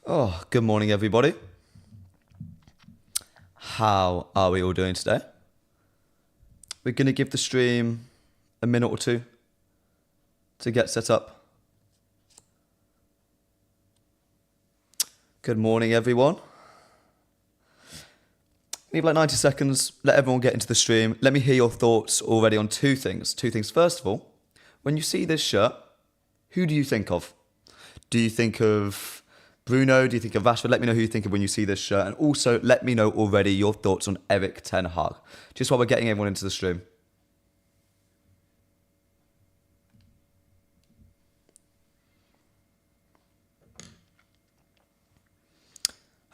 Oh, good morning, everybody. How are we all doing today? We're going to give the stream a minute or two to get set up. Good morning, everyone. Need like 90 seconds. Let everyone get into the stream. Let me hear your thoughts already on two things. First of all, when you see this shirt, who do you think of? Do you think of Bruno? Do you think of Rashford? Let me know who you think of when you see this shirt. And also, let me know already your thoughts on Erik ten Hag. Just while we're getting everyone into the stream.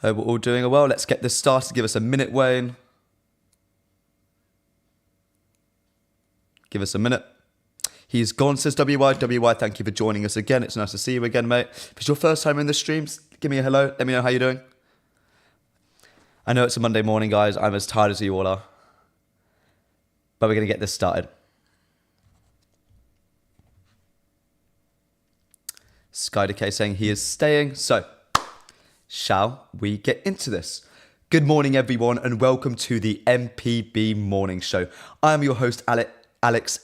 Hope we're all doing well. Let's get this started. Give us a minute, Wayne. Give us a minute. He's gone, says WY. WY, thank you for joining us again. It's nice to see you again, mate. If it's your first time in the streams, give me a hello. Let me know how you're doing. I know it's a Monday morning, guys. I'm as tired as you all are. But we're going to get this started. Sky Decay saying he is staying. So, shall we get into this? Good morning, everyone, and welcome to the MPB Morning Show. I am your host, Alex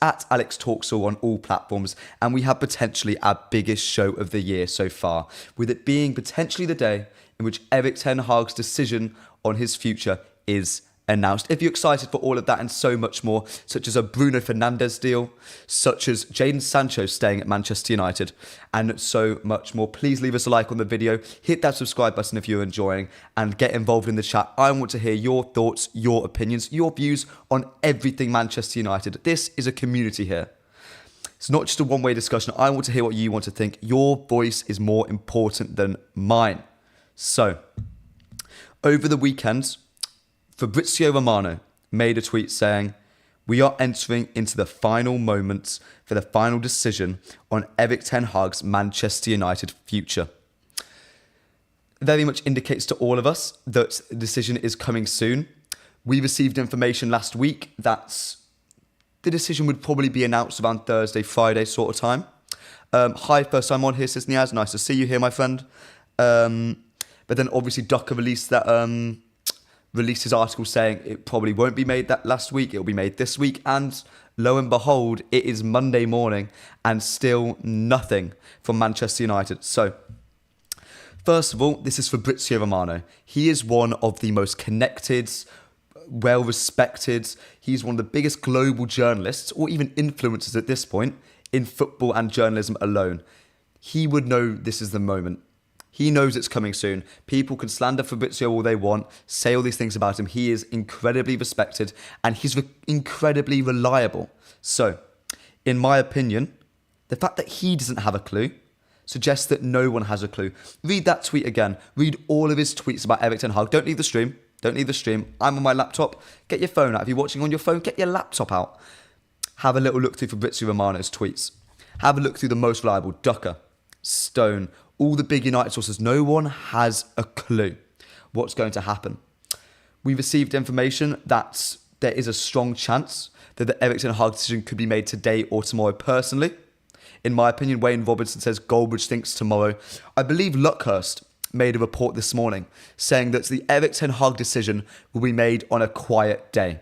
at Alex Talks All on all platforms, and we have potentially our biggest show of the year so far, with it being potentially the day in which Erik ten Hag's decision on his future is announced. If you're excited for all of that and so much more, such as a Bruno Fernandes deal, such as Jadon Sancho staying at Manchester United, and so much more, please leave us a like on the video, hit that subscribe button if you're enjoying, and get involved in the chat. I want to hear your thoughts, your opinions, your views on everything Manchester United. This is a community here. It's not just a one-way discussion. I want to hear what you want to think. Your voice is more important than mine. So, over the weekend, Fabrizio Romano made a tweet saying, "We are entering into the final moments for the final decision on Erik ten Hag's Manchester United future." Very much indicates to all of us that the decision is coming soon. We received information last week that the decision would probably be announced around Thursday, Friday sort of time. Hi, first time on here, says Niaz. Nice to see you here, my friend. But then obviously Docker released his article saying it probably won't be made that last week, it'll be made this week, and lo and behold, it is Monday morning and still nothing from Manchester United. So, first of all, this is Fabrizio Romano. He is one of the most connected, well-respected, he's one of the biggest global journalists, or even influencers at this point, in football and journalism alone. He would know this is the moment. He knows it's coming soon. People can slander Fabrizio all they want, say all these things about him. He is incredibly respected and he's incredibly reliable. So, in my opinion, the fact that he doesn't have a clue suggests that no one has a clue. Read that tweet again. Read all of his tweets about Erik ten Hag. Don't leave the stream. Don't leave the stream. I'm on my laptop. Get your phone out. If you're watching on your phone, get your laptop out. Have a little look through Fabrizio Romano's tweets. Have a look through the most reliable Ducker, Stone, all the big United sources. No one has a clue what's going to happen. We received information that there is a strong chance that the Erik ten Hag decision could be made today or tomorrow. Personally, in my opinion, Wayne Robertson says Goldbridge thinks tomorrow. I believe Luckhurst made a report this morning saying that the Erik ten Hag decision will be made on a quiet day.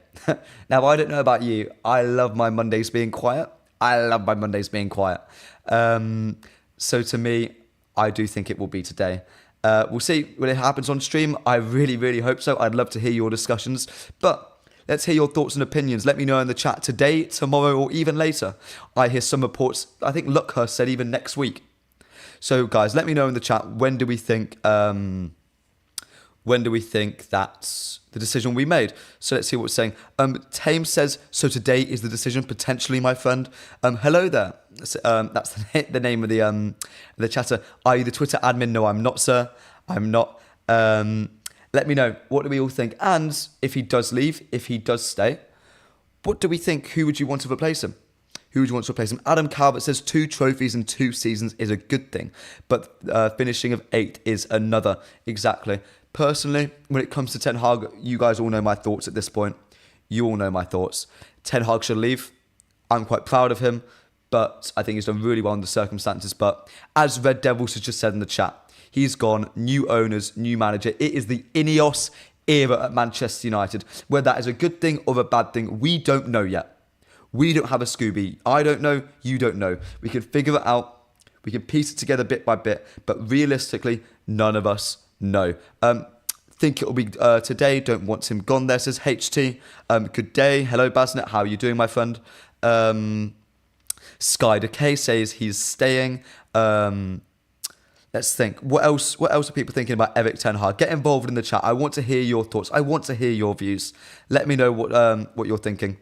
Now, I don't know about you. I love my Mondays being quiet. So to me, I do think it will be today. We'll see when it happens on stream. I really, really hope so. I'd love to hear your discussions. But let's hear your thoughts and opinions. Let me know in the chat today, tomorrow, or even later. I hear some reports. I think Luckhurst said even next week. So, guys, let me know in the chat. When do we think that the decision will be made? So let's see what we're saying. Tame says, so today is the decision, potentially, my friend. Hello there. That's the name of the chatter. Are you the Twitter admin? No, I'm not, sir. I'm not. Let me know. What do we all think? And if he does leave, if he does stay, what do we think? Who would you want to replace him? Who would you want to replace him? Adam Calvert says 2 trophies in 2 seasons is a good thing, but finishing of 8th is another. Exactly. Personally, when it comes to Ten Hag, you guys all know my thoughts at this point. You all know my thoughts. Ten Hag should leave. I'm quite proud of him. but I think he's done really well in the circumstances. But as Red Devils has just said in the chat, he's gone, new owners, new manager. It is the Ineos era at Manchester United. Whether that is a good thing or a bad thing, we don't know yet. We don't have a Scooby. I don't know, you don't know. We can figure it out. We can piece it together bit by bit, but realistically, none of us know. Think it'll be today. Don't want him gone there, says HT. Good day. Hello, Basnet. How are you doing, my friend? Sky Decay says he's staying. Let's think. What else are people thinking about Erik ten Hag? Get involved in the chat. I want to hear your thoughts. I want to hear your views. Let me know what you're thinking.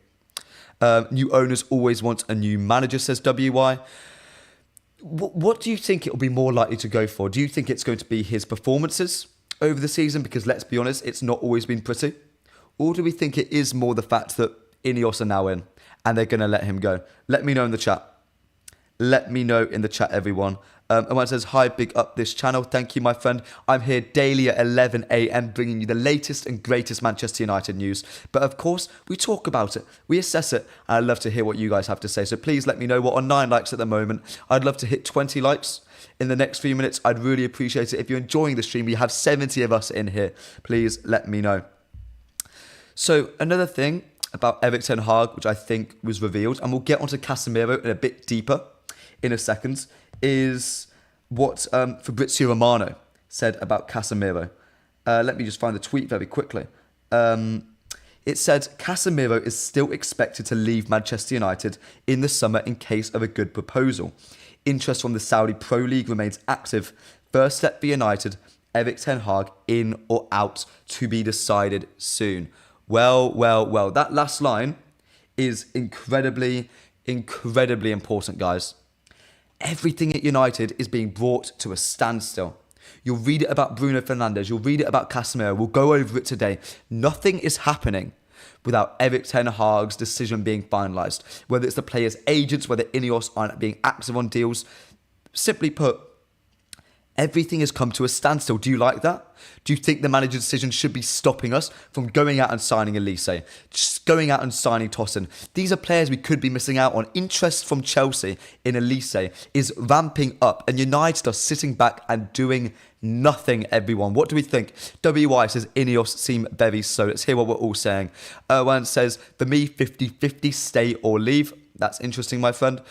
New owners always want a new manager, says WY. What do you think it'll be more likely to go for? Do you think it's going to be his performances over the season? Because let's be honest, it's not always been pretty. Or do we think it is more the fact that Ineos are now in and they're going to let him go? Let me know in the chat. Let me know in the chat, everyone. And one says, hi, big up this channel. Thank you, my friend. I'm here daily at 11 a.m. bringing you the latest and greatest Manchester United news. But of course, we talk about it. We assess it. And I'd love to hear what you guys have to say. So please let me know. We're on 9 likes at the moment. I'd love to hit 20 likes in the next few minutes. I'd really appreciate it. If you're enjoying the stream, we have 70 of us in here. Please let me know. So another thing about Erik ten Hag, which I think was revealed, and we'll get onto Casemiro in a bit deeper in a second, is what Fabrizio Romano said about Casemiro. Let me just find the tweet very quickly. It said, Casemiro is still expected to leave Manchester United in the summer in case of a good proposal. Interest from the Saudi Pro League remains active. First step for United, Erik ten Hag in or out, to be decided soon. Well. That last line is incredibly important, guys. Everything at United is being brought to a standstill. You'll read it about Bruno Fernandes. You'll read it about Casemiro. We'll go over it today. Nothing is happening without Erik ten Hag's decision being finalised. Whether it's the players' agents, whether Ineos aren't being active on deals. Simply put, everything has come to a standstill. Do you like that? Do you think the manager's decision should be stopping us from going out and signing Elise? Just going out and signing Tosin? These are players we could be missing out on. Interest from Chelsea in Elise is ramping up, and United are sitting back and doing nothing, everyone. What do we think? WY says Ineos seem very slow. Let's hear what we're all saying. Erwan says, for me, 50-50, stay or leave. That's interesting, my friend.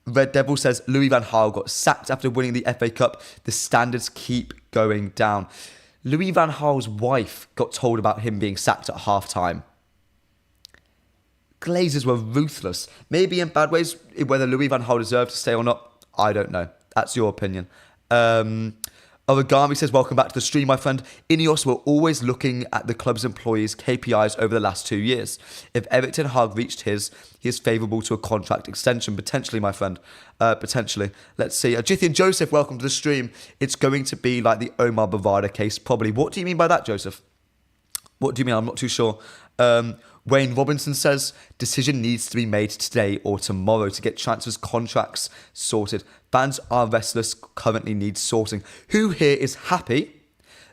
Red Devil says Louis van Gaal got sacked after winning the FA Cup. The standards keep going down. Louis van Gaal's wife got told about him being sacked at half-time. Glazers were ruthless. Maybe in bad ways. Whether Louis van Gaal deserved to stay or not, I don't know. That's your opinion. Origami says, welcome back to the stream, my friend. Ineos were always looking at the club's employees' KPIs over the last 2 years. If Erik ten Hag reached his, he is favourable to a contract extension. Potentially, my friend. Potentially. Let's see. Jithian Joseph, welcome to the stream. It's going to be like the Omar Bavada case, probably. What do you mean by that, Joseph? What do you mean? I'm not too sure. Wayne Robinson says, decision needs to be made today or tomorrow to get transfers contracts sorted. Fans are restless, currently needs sorting. Who here is happy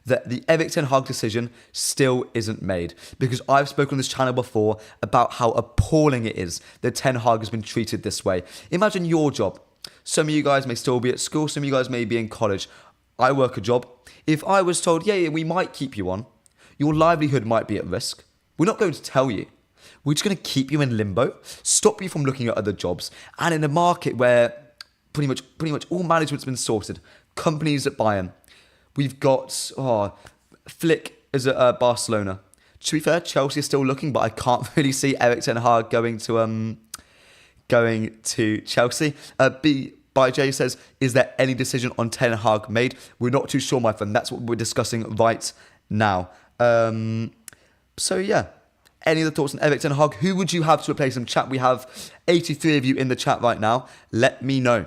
that the Erik ten Hag decision still isn't made? Because I've spoken on this channel before about how appalling it is that Ten Hag has been treated this way. Imagine your job. Some of you guys may still be at school, some of you guys may be in college. I work a job. If I was told, yeah, we might keep you on, your livelihood might be at risk. We're not going to tell you. We're just going to keep you in limbo, stop you from looking at other jobs. And in a market where pretty much all management's been sorted, companies at Bayern, we've got Flick is at Barcelona. To be fair, Chelsea is still looking, but I can't really see Erik ten Hag going to Chelsea. By Jay says, is there any decision on Ten Hag made? We're not too sure, my friend. That's what we're discussing right now. So yeah, any other thoughts on Erik ten Hag? Who would you have to replace him? Chat, we have 83 of you in the chat right now. Let me know.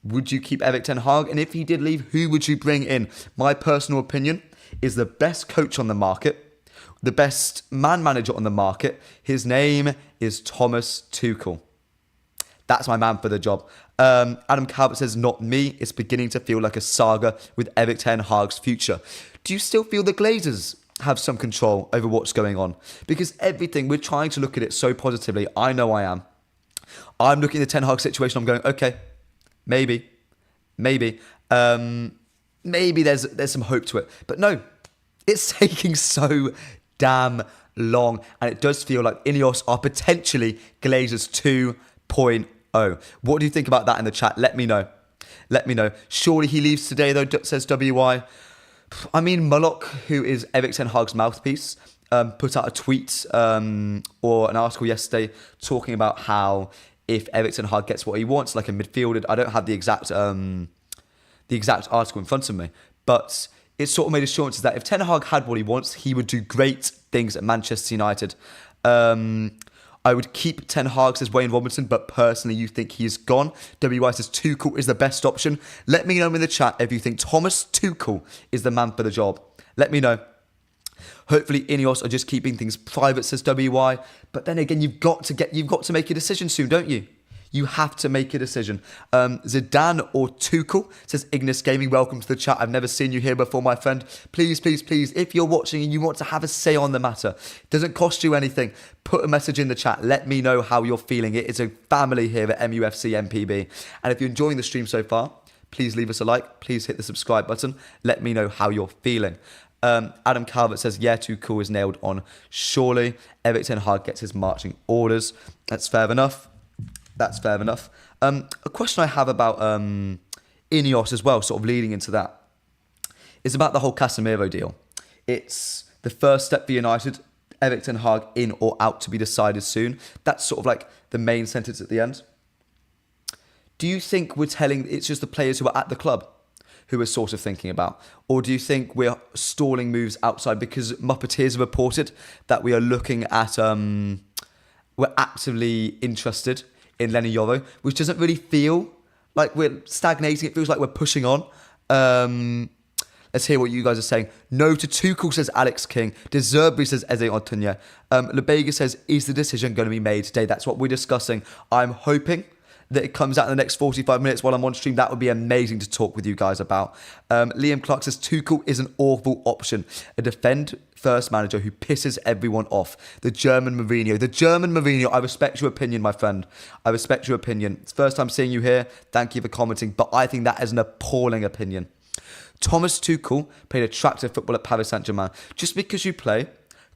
Would you keep Erik ten Hag? And if he did leave, who would you bring in? My personal opinion is the best coach on the market, the best man manager on the market. His name is Thomas Tuchel. That's my man for the job. Adam Calvert says, not me. It's beginning to feel like a saga with Erik ten Hag's future. Do you still feel the Glazers have some control over what's going on? Because everything, we're trying to look at it so positively. I know I am. I'm looking at the Ten Hag situation. I'm going, okay, maybe, maybe, maybe there's some hope to it. But no, it's taking so damn long, and it does feel like Ineos are potentially Glazers 2.0. What do you think about that in the chat? Let me know. Let me know. Surely he leaves today, though, says WY. I mean, Mullock, who is Erik ten Hag's mouthpiece, put out a tweet or an article yesterday talking about how if Erik ten Hag gets what he wants, like a midfielder, I don't have the exact article in front of me, but it sort of made assurances that if Ten Hag had what he wants, he would do great things at Manchester United. I would keep Ten Hag, says Wayne Robinson, but personally you think he is gone. WY says Tuchel is the best option. Let me know in the chat if you think Thomas Tuchel is the man for the job. Let me know. Hopefully Ineos are just keeping things private, says WY. But then again, you've got to make a decision soon, don't you? You have to make a decision. Zidane or Tuchel, says Ignis Gaming. Welcome to the chat. I've never seen you here before, my friend. Please, please, please, if you're watching and you want to have a say on the matter, it doesn't cost you anything. Put a message in the chat. Let me know how you're feeling. It is a family here at MUFC MPB. And if you're enjoying the stream so far, please leave us a like. Please hit the subscribe button. Let me know how you're feeling. Adam Calvert says, yeah, Tuchel is nailed on. Surely Erik ten Hag gets his marching orders. That's fair enough. That's fair enough. A question I have about Ineos as well, sort of leading into that, is about the whole Casemiro deal. It's the first step for United. Erik ten Hag in or out to be decided soon. That's sort of like the main sentence at the end. Do you think we're telling it's just the players who are at the club who we're sort of thinking about? Or do you think we're stalling moves outside because Muppeteers have reported that we are looking at, we're actively interested in Lenny Yoro, which doesn't really feel like we're stagnating. It feels like we're pushing on. Let's hear what you guys are saying. No to Tuchel, says Alex King. Deserby, says Eze Antonia. Lebega says, is the decision going to be made today? That's what we're discussing. I'm hoping that it comes out in the next 45 minutes while I'm on stream. That would be amazing to talk with you guys about. Liam Clark says, Tuchel is an awful option. A defend-first manager who pisses everyone off. The German Mourinho. I respect your opinion, my friend. I respect your opinion. It's the first time seeing you here. Thank you for commenting. But I think that is an appalling opinion. Thomas Tuchel played attractive football at Paris Saint-Germain. Just because you play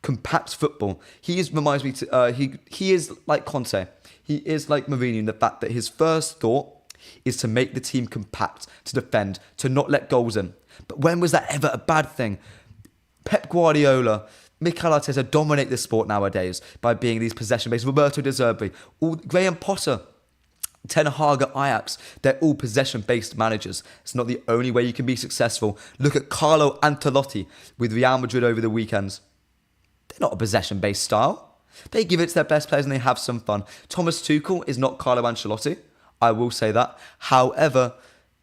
compact football, reminds me to, he is like Conte. He is like Mourinho in the fact that his first thought is to make the team compact, to defend, to not let goals in. But when was that ever a bad thing? Pep Guardiola, Mikel Arteta dominate the sport nowadays by being these possession-based. Roberto De Zerbi, Graham Potter, Ten Hag at Ajax, they're all possession-based managers. It's not the only way you can be successful. Look at Carlo Ancelotti with Real Madrid over the weekends. They're not a possession-based style. They give it to their best players and they have some fun. Thomas Tuchel is not Carlo Ancelotti. I will say that. However,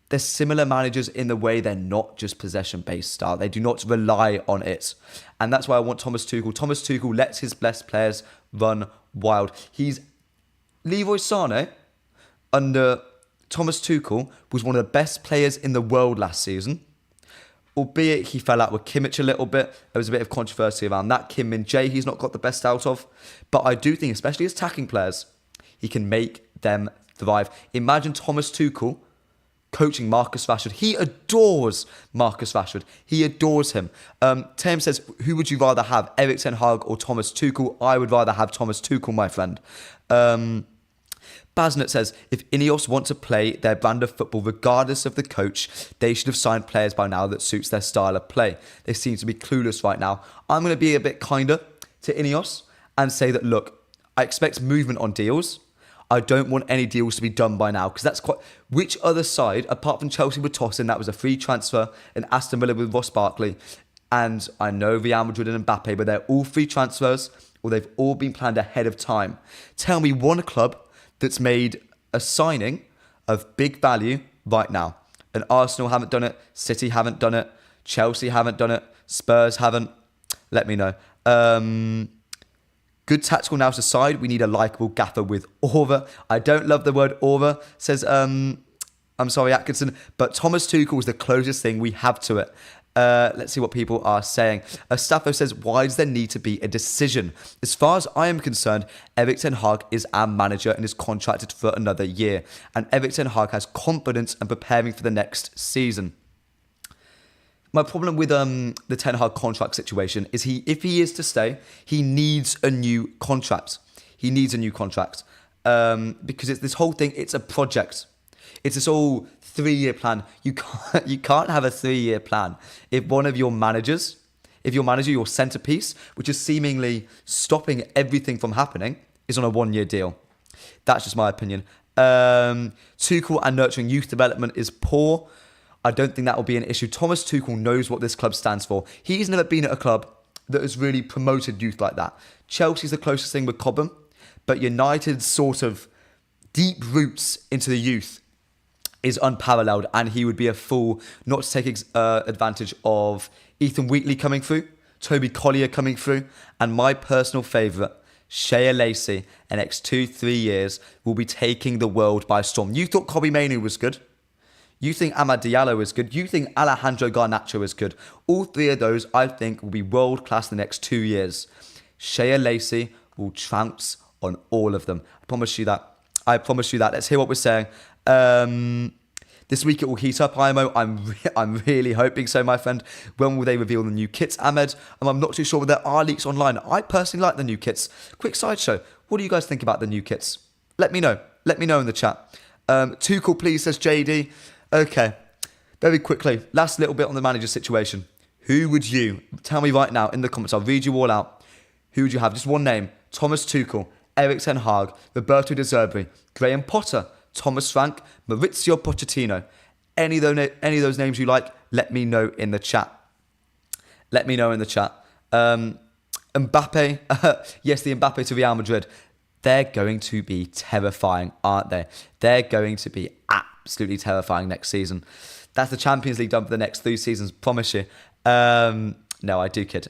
they're similar managers in the way they're not just possession-based style. They do not rely on it. And that's why I want Thomas Tuchel. Thomas Tuchel lets his best players run wild. Leroy Sané, under Thomas Tuchel, was one of the best players in the world last season. Albeit he fell out with Kimmich a little bit. There was a bit of controversy around that. Kim Min-jae, he's not got the best out of. But I do think, especially as attacking players, he can make them thrive. Imagine Thomas Tuchel coaching Marcus Rashford. He adores Marcus Rashford. He adores him. Tim says, who would you rather have, Erik ten Hag or Thomas Tuchel? I would rather have Thomas Tuchel, my friend. Basnet says, if Ineos want to play their brand of football regardless of the coach, they should have signed players by now that suits their style of play. They seem to be clueless right now. I'm going to be a bit kinder to Ineos and say that, look, I expect movement on deals. I don't want any deals to be done by now because that's quite... Which other side, apart from Chelsea with Tosin, that was a free transfer, and Aston Villa with Ross Barkley, and I know Real Madrid and Mbappe, but they're all free transfers or they've all been planned ahead of time. Tell me one club that's made a signing of big value right now. And Arsenal haven't done it, City haven't done it, Chelsea haven't done it, Spurs haven't. Let me know. Good tactical nous aside, we need a likeable gaffer with aura. I don't love the word aura, says, I'm sorry, Atkinson, but Thomas Tuchel is the closest thing we have to it. Let's see what people are saying. Staffo says, why does there need to be a decision? As far as I am concerned, Erik ten Hag is our manager and is contracted for another year. And Erik ten Hag has confidence and preparing for the next season. My problem with the Ten Hag contract situation is if he is to stay, he needs a new contract. He needs a new contract because it's this whole thing. It's a project. It's this whole 3-year plan. You can't have a 3-year plan if one of your managers, your centerpiece, which is seemingly stopping everything from happening, is on a 1-year deal. That's just my opinion. Tuchel and nurturing youth development is poor. I don't think that will be an issue. Thomas Tuchel knows what this club stands for. He's never been at a club that has really promoted youth like that. Chelsea's the closest thing with Cobham, but United's sort of deep roots into the youth is unparalleled, and he would be a fool not to take advantage of Ethan Wheatley coming through, Toby Collier coming through, and my personal favourite, Shea Lacey, in the next 2-3 years, will be taking the world by storm. You thought Kobbie Mainoo was good. You think Amad Diallo is good. You think Alejandro Garnacho is good. All 3 of those, I think, will be world-class in the next 2 years. Shea Lacey will trounce on all of them. I promise you that. Let's hear what we're saying. This week it will heat up, IMO. I'm really hoping so, my friend. When will they reveal the new kits, Ahmed? I'm not too sure whether there are leaks online. I personally like the new kits. Quick sideshow. What do you guys think about the new kits? Let me know. Let me know in the chat. Tuchel, please, says JD. Okay, very quickly, last little bit on the manager situation. Who would you, tell me right now in the comments, I'll read you all out. Who would you have? Just one name. Thomas Tuchel, Erik ten Hag, Roberto De Zerbi, Graham Potter, Thomas Frank, Maurizio Pochettino. Any of those names you like, let me know in the chat. Mbappe, yes, the Mbappe to Real Madrid. They're going to be terrifying, aren't they? They're going to be absolutely terrifying next season. That's the Champions League done for the next 3 seasons, promise you. No, I do kid.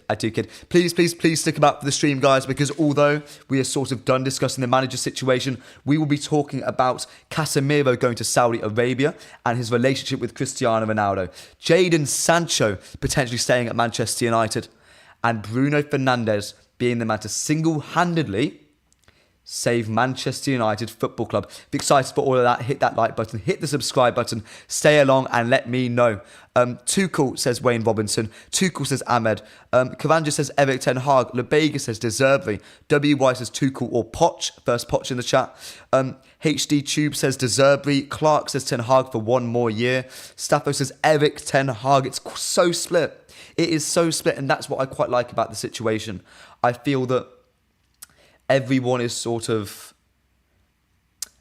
Please stick about for the stream, guys, because although we are sort of done discussing the manager situation, we will be talking about Casemiro going to Saudi Arabia and his relationship with Cristiano Ronaldo. Jadon Sancho potentially staying at Manchester United, and Bruno Fernandes being the man to single-handedly save Manchester United Football Club. Be excited for all of that. Hit that like button, hit the subscribe button, stay along and let me know. Tuchel says Wayne Robinson. Tuchel says Ahmed. Karanja says Erik ten Hag. Lebega says De Zerbi. WY says Tuchel or Poch. First Poch in the chat. HD Tube says De Zerbi. Clark says Ten Hag for 1 more year. Staffo says Erik ten Hag. It's so split. It is so split, and that's what I quite like about the situation. I feel that everyone is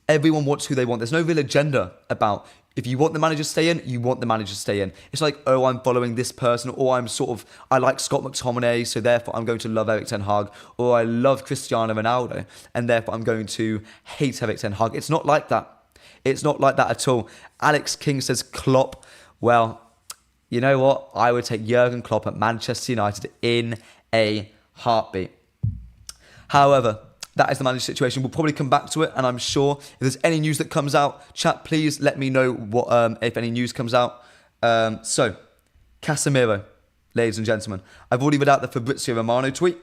everyone wants who they want. There's no real agenda about, if you want the manager to stay in, you want the manager to stay in. It's like, oh, I'm following this person, or I like Scott McTominay, so therefore I'm going to love Erik ten Hag, or I love Cristiano Ronaldo, and therefore I'm going to hate Erik ten Hag. It's not like that. It's not like that at all. Alex King says Klopp. Well, you know what? I would take Jurgen Klopp at Manchester United in a heartbeat. However, that is the manager situation. We'll probably come back to it, and I'm sure if there's any news that comes out, chat, please let me know what if any news comes out. So, Casemiro, ladies and gentlemen. I've already read out the Fabrizio Romano tweet.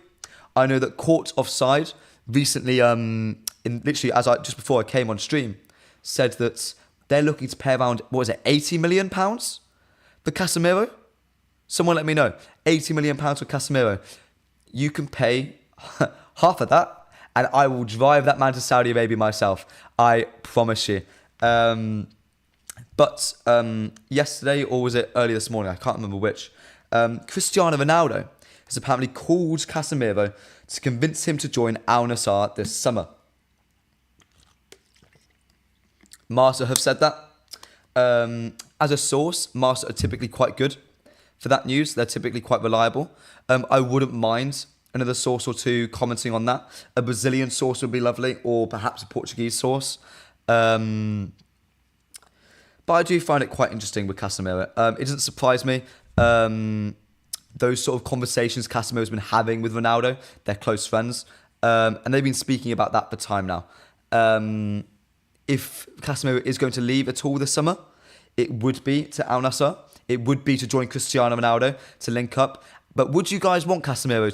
I know that Court Offside recently, just before I came on stream, said that they're looking to pay around, £80 million for Casemiro? Someone let me know. £80 million for Casemiro. You can pay half of that, and I will drive that man to Saudi Arabia myself. I promise you. But yesterday, or was it early this morning? I can't remember which. Cristiano Ronaldo has apparently called Casemiro to convince him to join Al Nassr this summer. Marca have said that. As a source, Marca are typically quite good for that news. They're typically quite reliable. I wouldn't mind another source or two commenting on that. A Brazilian source would be lovely, or perhaps a Portuguese source. But I do find it quite interesting with Casemiro. It doesn't surprise me. Those sort of conversations Casemiro's been having with Ronaldo, they're close friends. And they've been speaking about that for time now. If Casemiro is going to leave at all this summer, it would be to Al Nassr. it would be to join Cristiano Ronaldo, to link up. But would you guys want Casemiro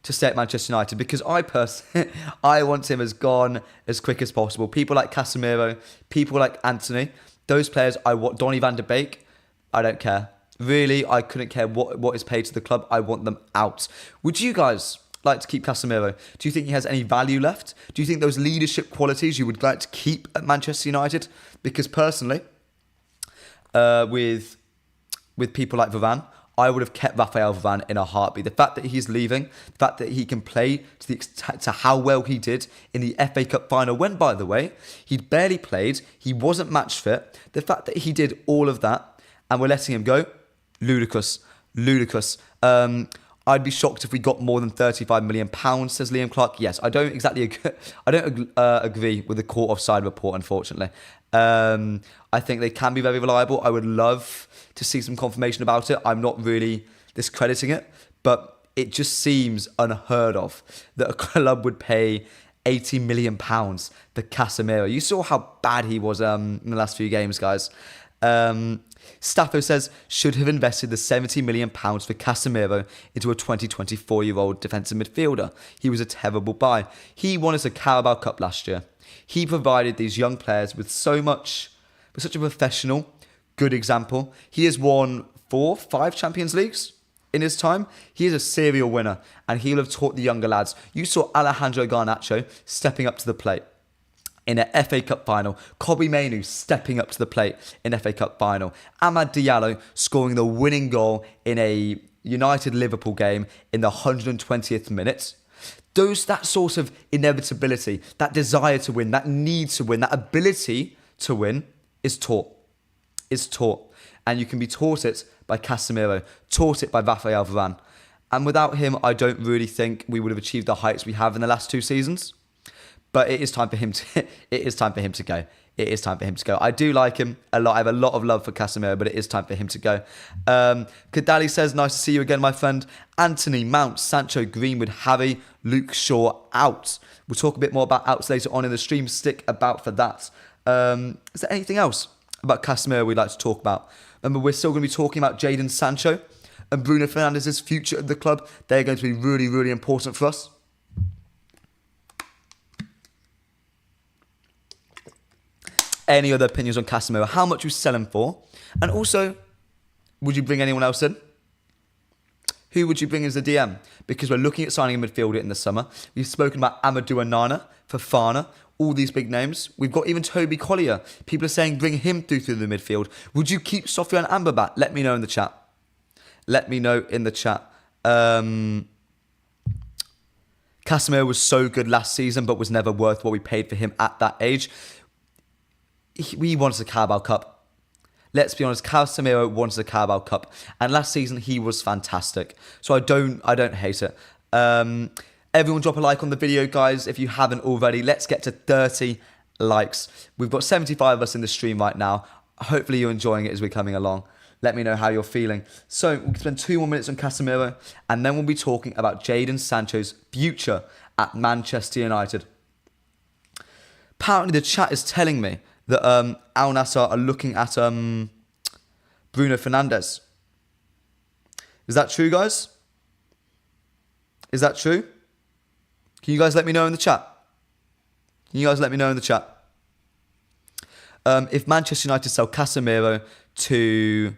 to stay at Manchester United? Because I personally, I want him as gone as quick as possible. People like Casemiro, people like Anthony, those players I want. Donny van de Beek, I don't care. Really, I couldn't care what is paid to the club. I want them out. Would you guys like to keep Casemiro? Do you think he has any value left? Do you think those leadership qualities you would like to keep at Manchester United? Because personally, with people like Varane, I would have kept Raphael Varane in a heartbeat. The fact that he's leaving, the fact that he can play to how well he did in the FA Cup final, when, by the way, he'd barely played, he wasn't match fit. The fact that he did all of that and we're letting him go, ludicrous. I'd be shocked if we got more than £35 million, says Liam Clark. Yes, I don't agree with the court offside report, unfortunately. I think they can be very reliable. I would love to see some confirmation about it. I'm not really discrediting it, but it just seems unheard of that a club would pay £80 million for Casemiro. You saw how bad he was in the last few games, guys. Staffo says, should have invested the £70 million for Casemiro into a 24-year-old defensive midfielder. He was a terrible buy. He won us a Carabao Cup last year. He provided these young players with such a professional, good example. He has won 4-5 Champions Leagues in his time. He is a serial winner, and he'll have taught the younger lads. You saw Alejandro Garnacho stepping up to the plate in an FA Cup final. Kobbie Mainoo stepping up to the plate in FA Cup final. Amad Diallo scoring the winning goal in a United-Liverpool game in the 120th minute. That sort of inevitability, that desire to win, that need to win, that ability to win is taught. And you can be taught it by Casemiro, taught it by Raphael Varane. And without him, I don't really think we would have achieved the heights we have in the last 2 seasons. But it is time for him to go. It is time for him to go. I do like him a lot. I have a lot of love for Casemiro, but it is time for him to go. Kadali says, nice to see you again, my friend. Anthony, Mount, Sancho, Greenwood, Harry, Luke Shaw out. We'll talk a bit more about outs later on in the stream. Stick about for that. Is there anything else about Casemiro we'd like to talk about? Remember, we're still going to be talking about Jadon Sancho and Bruno Fernandes' future at the club. They're going to be really, really important for us. Any other opinions on Casemiro? How much you sell him for? And also, would you bring anyone else in? Who would you bring as a DM? Because we're looking at signing a midfielder in the summer. We've spoken about Amadou Onana, Fofana, all these big names. We've got even Toby Collier. People are saying bring him through the midfield. Would you keep Sofiane Amrabat? Let me know in the chat. Casemiro was so good last season, but was never worth what we paid for him at that age. We wanted a Carabao Cup. Let's be honest, Casemiro wanted a Carabao Cup. And last season, he was fantastic. So I don't hate it. Everyone drop a like on the video, guys, if you haven't already. Let's get to 30 likes. We've got 75 of us in the stream right now. Hopefully you're enjoying it as we're coming along. Let me know how you're feeling. So we'll spend 2 more minutes on Casemiro, and then we'll be talking about Jadon Sancho's future at Manchester United. Apparently the chat is telling me that Al Nassr are looking at Bruno Fernandes. Is that true, guys? Is that true? Can you guys let me know in the chat? If Manchester United sell Casemiro to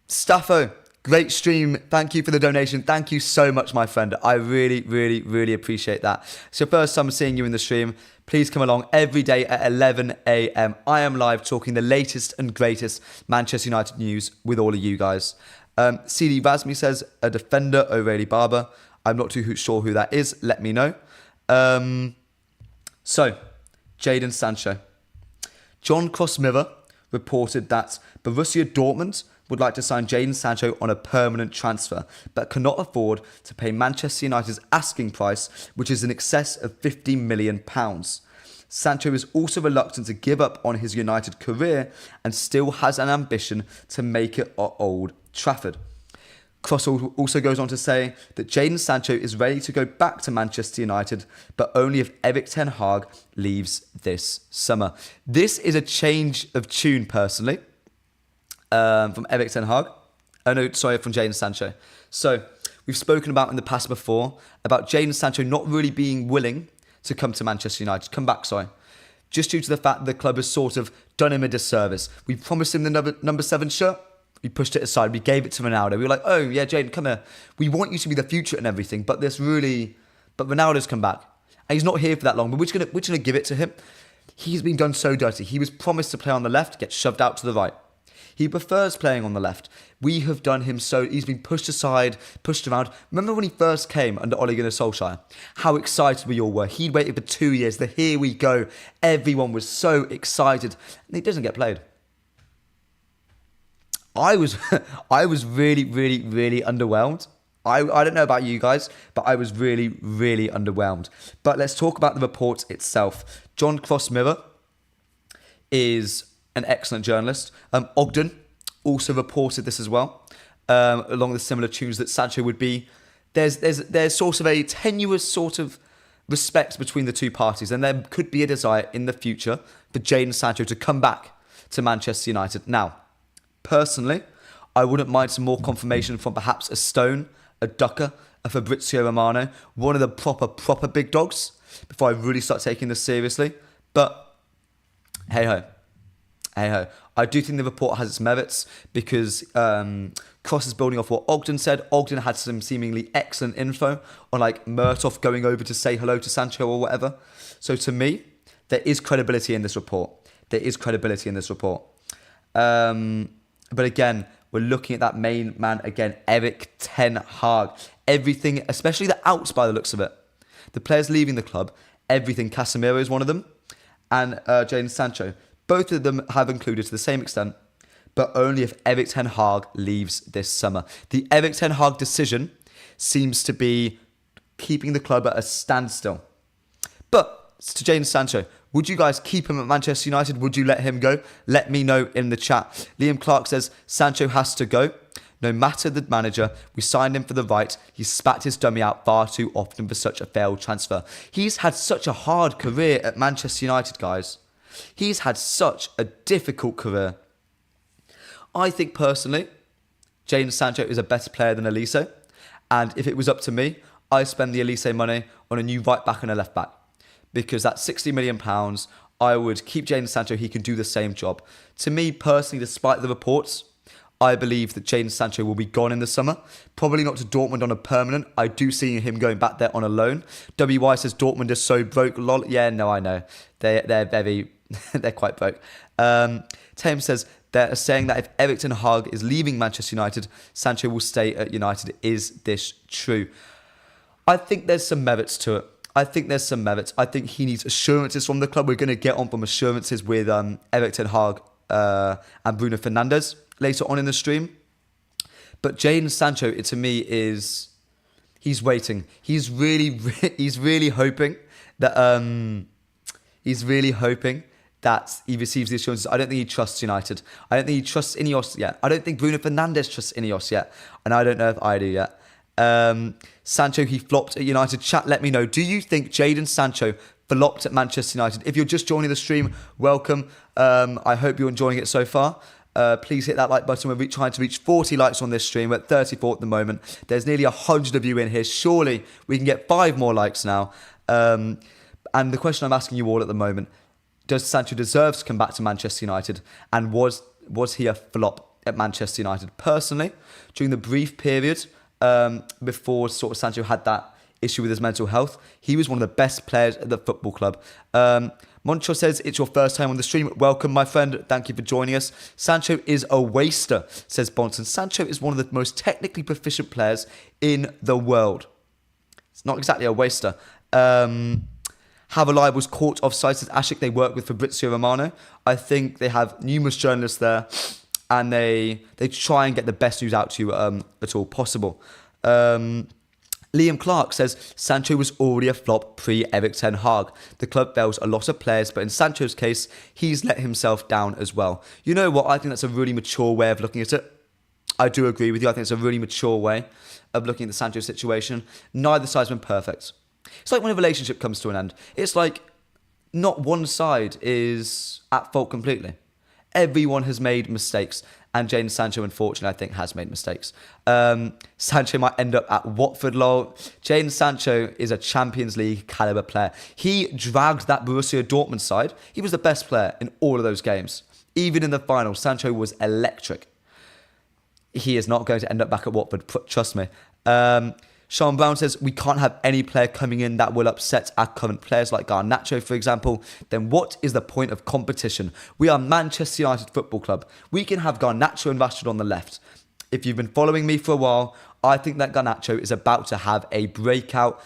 Staffo, great stream. Thank you for the donation. Thank you so much, my friend. I really, really, really appreciate that. It's your first time seeing you in the stream. Please come along every day at 11 a.m. I am live talking the latest and greatest Manchester United news with all of you guys. CD Razmi says, a defender, O'Reilly Barber. I'm not too sure who that is. Let me know. So, Jadon Sancho. John Crossmiller reported that Borussia Dortmund would like to sign Jadon Sancho on a permanent transfer, but cannot afford to pay Manchester United's asking price, which is in excess of £50 million. Sancho is also reluctant to give up on his United career and still has an ambition to make it at Old Trafford. Cross also goes on to say that Jadon Sancho is ready to go back to Manchester United, but only if Erik ten Hag leaves this summer. This is a change of tune, personally. from Erik ten Hag. Oh no, sorry, from Jadon Sancho. So we've spoken about in the past before about Jadon Sancho not really being willing to come to Manchester United, come back, sorry, just due to the fact the club has sort of done him a disservice. We promised him the number 7 shirt. We pushed it aside. We gave it to Ronaldo. We were like, oh yeah, Jadon, come here. We want you to be the future and everything, but Ronaldo's come back. And he's not here for that long, but we're just gonna give it to him. He's been done so dirty. He was promised to play on the left, gets shoved out to the right. He prefers playing on the left. We have done him so... He's been pushed aside, pushed around. Remember when he first came under Ole Gunnar Solskjaer? How excited we all were. He'd waited for 2 years. Here we go. Everyone was so excited. And he doesn't get played. I was really, really, really underwhelmed. I don't know about you guys, but I was really, really underwhelmed. But let's talk about the report itself. John Cross-Mirror is an excellent journalist. Ogden also reported this as well, along the similar tunes that Sancho would be. There's sort of a tenuous sort of respect between the two parties, and there could be a desire in the future for Jadon Sancho to come back to Manchester United. Now, personally, I wouldn't mind some more confirmation from perhaps a Stone, a Ducker, a Fabrizio Romano, one of the proper big dogs, before I really start taking this seriously. But hey-ho. I do think the report has its merits because Cross is building off what Ogden said. Ogden had some seemingly excellent info on like Murtough going over to say hello to Sancho or whatever. So to me, there is credibility in this report. But again, we're looking at that main man again, Erik ten Hag. Everything, especially the outs by the looks of it. The players leaving the club, everything. Casemiro is one of them, and Jadon Sancho. Both of them have included to the same extent, but only if Erik ten Hag leaves this summer. The Erik ten Hag decision seems to be keeping the club at a standstill. But to Jadon Sancho, would you guys keep him at Manchester United? Would you let him go? Let me know in the chat. Liam Clark says, Sancho has to go. No matter the manager, we signed him for the right. He spat his dummy out far too often for such a failed transfer. He's had such a hard career at Manchester United, guys. He's had such a difficult career. I think personally, Jadon Sancho is a better player than Elise. And if it was up to me, I'd spend the Elise money on a new right back and a left back. Because that's £60 million, I would keep Jadon Sancho. He can do the same job. To me personally, despite the reports, I believe that Jadon Sancho will be gone in the summer. Probably not to Dortmund on a permanent. I do see him going back there on a loan. WY says Dortmund is so broke. Lol. Yeah, no, I know. They're very... they're quite broke. Thames says they're saying that if Erik ten Hag is leaving Manchester United, Sancho will stay at United. Is this true? I think there's some merits to it. I think he needs assurances from the club. We're going to get on from assurances with Erik ten Hag and Bruno Fernandes later on in the stream. But Jadon Sancho, to me, he's waiting. He's really hoping that that he receives the assurances. I don't think he trusts United. I don't think he trusts Ineos yet. I don't think Bruno Fernandes trusts Ineos yet. And I don't know if I do yet. Sancho, he flopped at United. Chat, let me know. Do you think Jadon Sancho flopped at Manchester United? If you're just joining the stream, welcome. I hope you're enjoying it so far. Please hit that like button. We're trying to reach 40 likes on this stream. We're at 34 at the moment. There's nearly 100 of you in here. Surely we can get 5 more likes now. And the question I'm asking you all at the moment, does Sancho deserve to come back to Manchester United? And was he a flop at Manchester United? Personally, during the brief period before sort of Sancho had that issue with his mental health, he was one of the best players at the football club. Moncho says, it's your first time on the stream. Welcome, my friend. Thank you for joining us. Sancho is a waster, says Bonson. Sancho is one of the most technically proficient players in the world. It's not exactly a waster. Havalai was caught offside, says Ashik. They work with Fabrizio Romano. I think they have numerous journalists there, and they try and get the best news out to you at all possible. Liam Clark says Sancho was already a flop pre-Erik ten Hag. The club fails a lot of players, but in Sancho's case, he's let himself down as well. You know what? I think that's a really mature way of looking at it. I do agree with you. I think it's a really mature way of looking at the Sancho situation. Neither side's been perfect. It's like when a relationship comes to an end. It's like not one side is at fault completely. Everyone has made mistakes. And Jadon Sancho, unfortunately, I think has made mistakes. Sancho might end up at Watford, lol. Jadon Sancho is a Champions League caliber player. He dragged that Borussia Dortmund side. He was the best player in all of those games. Even in the final, Sancho was electric. He is not going to end up back at Watford, trust me. Sean Brown says, we can't have any player coming in that will upset our current players like Garnacho, for example. Then what is the point of competition? We are Manchester United Football Club. We can have Garnacho and Rashford on the left. If you've been following me for a while, I think that Garnacho is about to have a breakout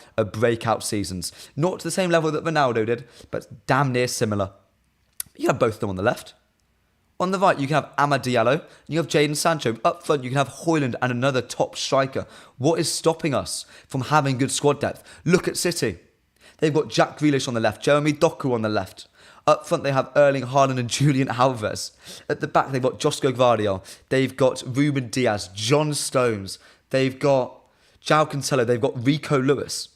seasons. Not to the same level that Ronaldo did, but damn near similar. You have both of them on the left. On the right, you can have Amad Diallo, and you have Jadon Sancho. Up front, you can have Højlund and another top striker. What is stopping us from having good squad depth? Look at City. They've got Jack Grealish on the left, Jeremy Doku on the left. Up front, they have Erling Haaland and Julian Alvarez. At the back, they've got Josko Gvardiol. They've got Ruben Diaz, John Stones. They've got João Cancelo. They've got Rico Lewis.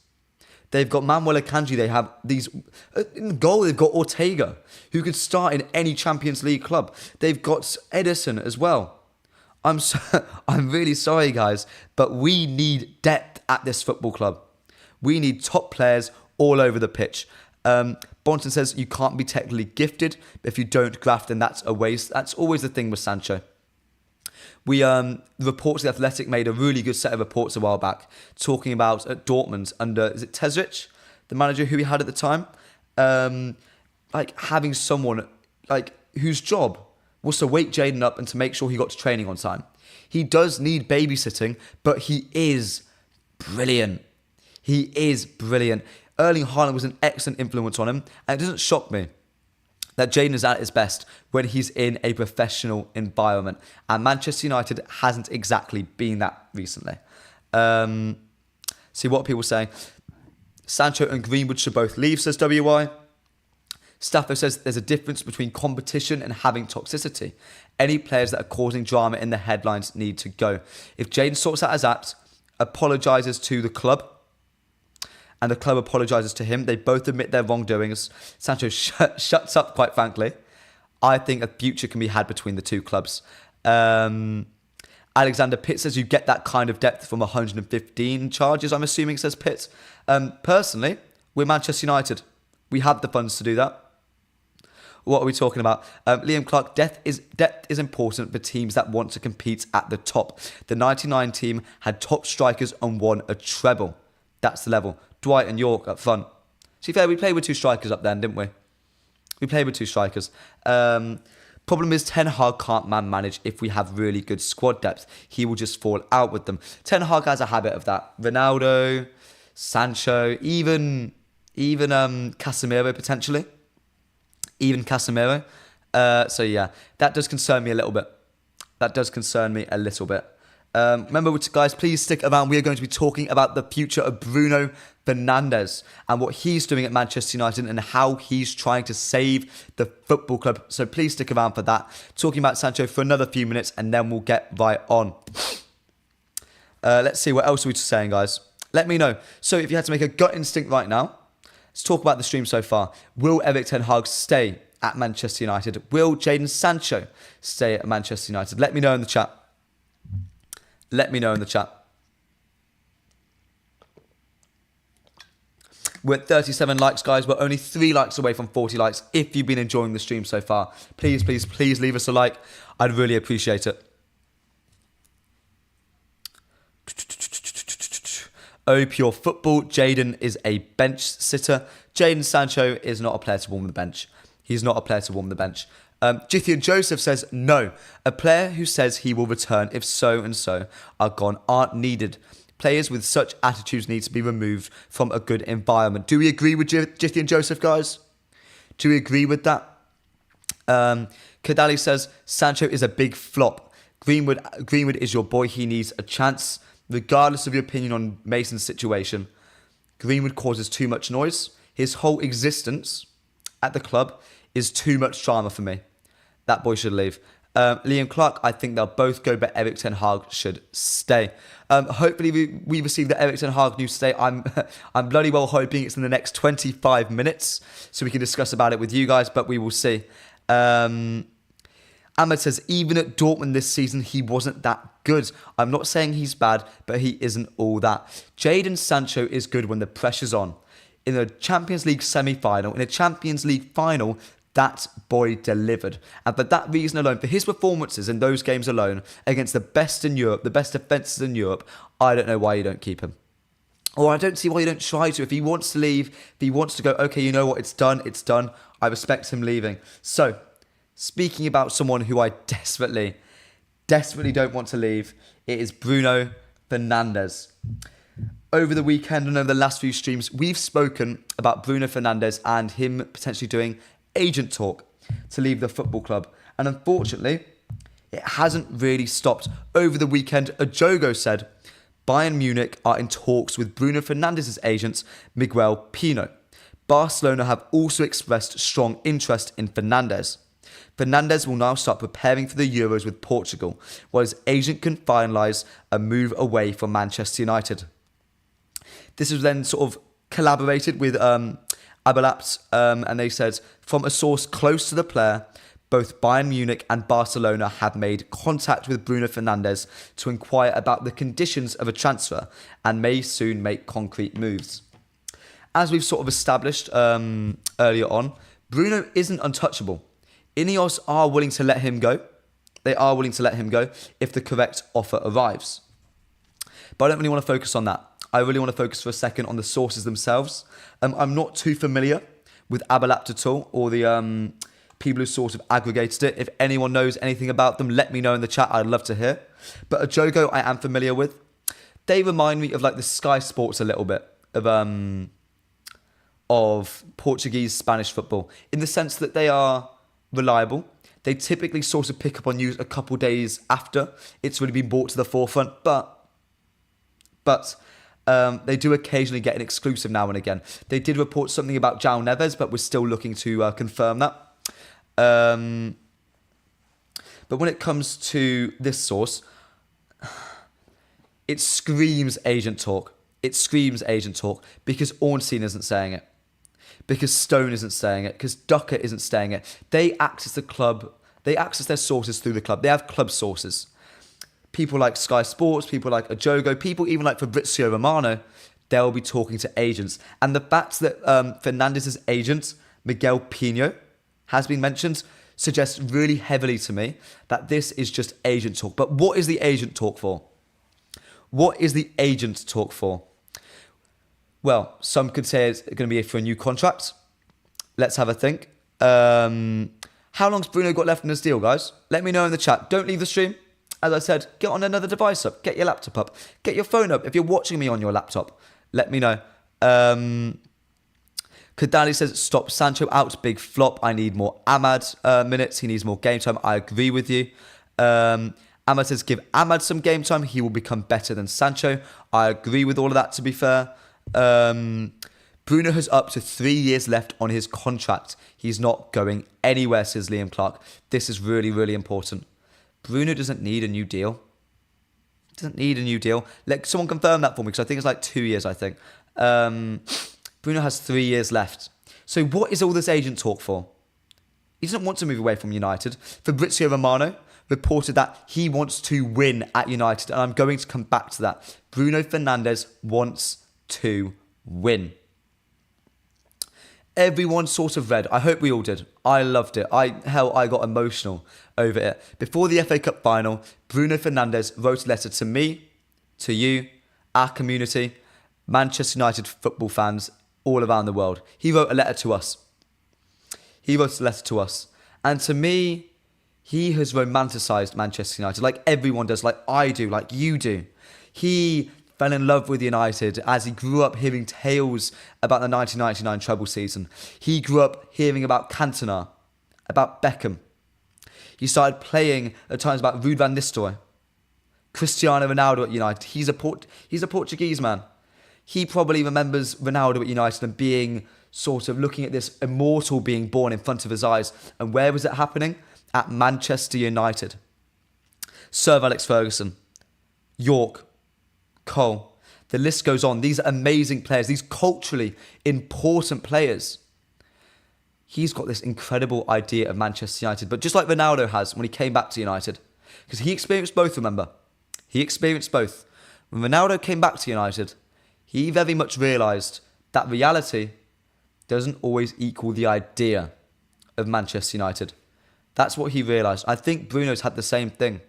They've got Manuel Akanji. They have these... In goal, they've got Ortega, who could start in any Champions League club. They've got Edison as well. I'm really sorry, guys, but we need depth at this football club. We need top players all over the pitch. Bonton says you can't be technically gifted, but if you don't graft, then that's a waste. That's always the thing with Sancho. The reports, The Athletic made a really good set of reports a while back talking about at Dortmund under, is it Terzic, the manager who he had at the time? Like having someone like whose job was to wake Jadon up and to make sure he got to training on time. He does need babysitting, but he is brilliant. He is brilliant. Erling Haaland was an excellent influence on him, and it doesn't shock me that Jadon is at his best when he's in a professional environment. And Manchester United hasn't exactly been that recently. See what people say. Sancho and Greenwood should both leave, says WY. Staffo says there's a difference between competition and having toxicity. Any players that are causing drama in the headlines need to go. If Jadon sorts out his act, apologises to the club, and the club apologises to him, they both admit their wrongdoings. Sancho shuts up, quite frankly. I think a future can be had between the two clubs. Alexander Pitt says you get that kind of depth from 115 charges, I'm assuming, says Pitt. Personally, we're Manchester United. We have the funds to do that. What are we talking about? Liam Clark, depth is important for teams that want to compete at the top. The 99 team had top strikers and won a treble. That's the level. Dwight and York up front. To be fair, we played with two strikers up then, didn't we? We played with two strikers. Problem is Ten Hag can't manage if we have really good squad depth. He will just fall out with them. Ten Hag has a habit of that. Ronaldo, Sancho, even Casemiro potentially. Even Casemiro. So yeah, that does concern me a little bit. Remember, guys, please stick around. We are going to be talking about the future of Bruno Fernandes and what he's doing at Manchester United and how he's trying to save the football club. So please stick around for that. Talking about Sancho for another few minutes and then we'll get right on. Let's see, what else are we saying, guys? Let me know. So if you had to make a gut instinct right now, let's talk about the stream so far. Will Erik ten Hag stay at Manchester United? Will Jadon Sancho stay at Manchester United? Let me know in the chat. We're at 37 likes, guys. We're only 3 likes away from 40 likes. If you've been enjoying the stream so far, please leave us a like. I'd really appreciate it. Oh, pure football. Jadon is a bench sitter. Jadon Sancho is not a player to warm the bench. He's not a player to warm the bench. Jithian Joseph says, no. A player who says he will return if so and so are gone aren't needed. Players with such attitudes need to be removed from a good environment. Do we agree with Jithian Joseph, guys? Do we agree with that? Kadali says, Sancho is a big flop. Greenwood is your boy. He needs a chance. Regardless of your opinion on Mason's situation, Greenwood causes too much noise. His whole existence at the club is too much drama for me. That boy should leave. Liam Clark, I think they'll both go, but Erik ten Hag should stay. Hopefully we receive the Erik ten Hag news today. I'm bloody well hoping it's in the next 25 minutes so we can discuss about it with you guys, but we will see. Ahmed says, even at Dortmund this season, he wasn't that good. I'm not saying he's bad, but he isn't all that. Jadon Sancho is good when the pressure's on. In a Champions League semi-final, in a Champions League final, that boy delivered. And for that reason alone, for his performances in those games alone, against the best in Europe, the best defences in Europe, I don't know why you don't keep him. Or I don't see why you don't try to. If he wants to leave, if he wants to go, okay, you know what, it's done, it's done. I respect him leaving. So, speaking about someone who I desperately don't want to leave, it is Bruno Fernandes. Over the weekend and over the last few streams, we've spoken about Bruno Fernandes and him potentially doing agent talk to leave the football club. And unfortunately, it hasn't really stopped. Over the weekend, Ajogo said Bayern Munich are in talks with Bruno Fernandes' agent, Miguel Pino. Barcelona have also expressed strong interest in Fernandes. Fernandes will now start preparing for the Euros with Portugal, while his agent can finalise a move away from Manchester United. This was then sort of collaborated with Abelapt, and they said, from a source close to the player, both Bayern Munich and Barcelona have made contact with Bruno Fernandes to inquire about the conditions of a transfer and may soon make concrete moves. As we've sort of established earlier on, Bruno isn't untouchable. Ineos are willing to let him go. They are willing to let him go if the correct offer arrives. But I don't really want to focus on that. I really want to focus for a second on the sources themselves. I'm not too familiar with Abelapt at all, or the people who sort of aggregated it. If anyone knows anything about them, let me know in the chat. I'd love to hear. But Ajogo I am familiar with. They remind me of like the Sky Sports a little bit of Portuguese, Spanish football, in the sense that they are reliable. They typically sort of pick up on news a couple days after it's really been brought to the forefront, but they do occasionally get an exclusive now and again. They did report something about João Neves, but we're still looking to confirm that. But when it comes to this source, it screams agent talk. It screams agent talk because Ornstein isn't saying it, because Stone isn't saying it, because Ducker isn't saying it. They access the club. They access their sources through the club. They have club sources. People like Sky Sports, people like Ajogo, people even like Fabrizio Romano, they'll be talking to agents. And the fact that Fernandes' agent, Miguel Pino, has been mentioned suggests really heavily to me that this is just agent talk. But what is the agent talk for? What is the agent talk for? Well, some could say it's going to be for a new contract. Let's have a think. How long's Bruno got left in his deal, guys? Let me know in the chat. Don't leave the stream. As I said, get on another device up. Get your laptop up. Get your phone up. If you're watching me on your laptop, let me know. Kadali says, stop Sancho out. Big flop. I need more Ahmad minutes. He needs more game time. I agree with you. Ahmad says, give Ahmad some game time. He will become better than Sancho. I agree with all of that, to be fair. Bruno has up to 3 years left on his contract. He's not going anywhere, says Liam Clark. This is really, really important. Bruno doesn't need a new deal. Doesn't need a new deal. Let someone confirm that for me, because I think it's like 2 years, I think. Bruno has 3 years left. So what is all this agent talk for? He doesn't want to move away from United. Fabrizio Romano reported that he wants to win at United, and I'm going to come back to that. Bruno Fernandes wants to win. Everyone sort of read. I hope we all did. I loved it. I got emotional over it. Before the FA Cup final, Bruno Fernandes wrote a letter to me, to you, our community, Manchester United football fans all around the world. He wrote a letter to us. And to me, he has romanticised Manchester United like everyone does, like I do, like you do. He fell in love with United as he grew up hearing tales about the 1999 treble season. He grew up hearing about Cantona, about Beckham. He started playing at times about Ruud van Nistelrooy, Cristiano Ronaldo at United. He's a Portuguese man. He probably remembers Ronaldo at United and being sort of looking at this immortal being born in front of his eyes. And where was it happening? At Manchester United. Sir Alex Ferguson, York, Cole. The list goes on. These are amazing players. These culturally important players. he's got this incredible idea of Manchester United, but just like Ronaldo has when he came back to United, because he experienced both, remember? He experienced both. When Ronaldo came back to United, he very much realised that reality doesn't always equal the idea of Manchester United. That's what he realised. I think Bruno's had the same thing.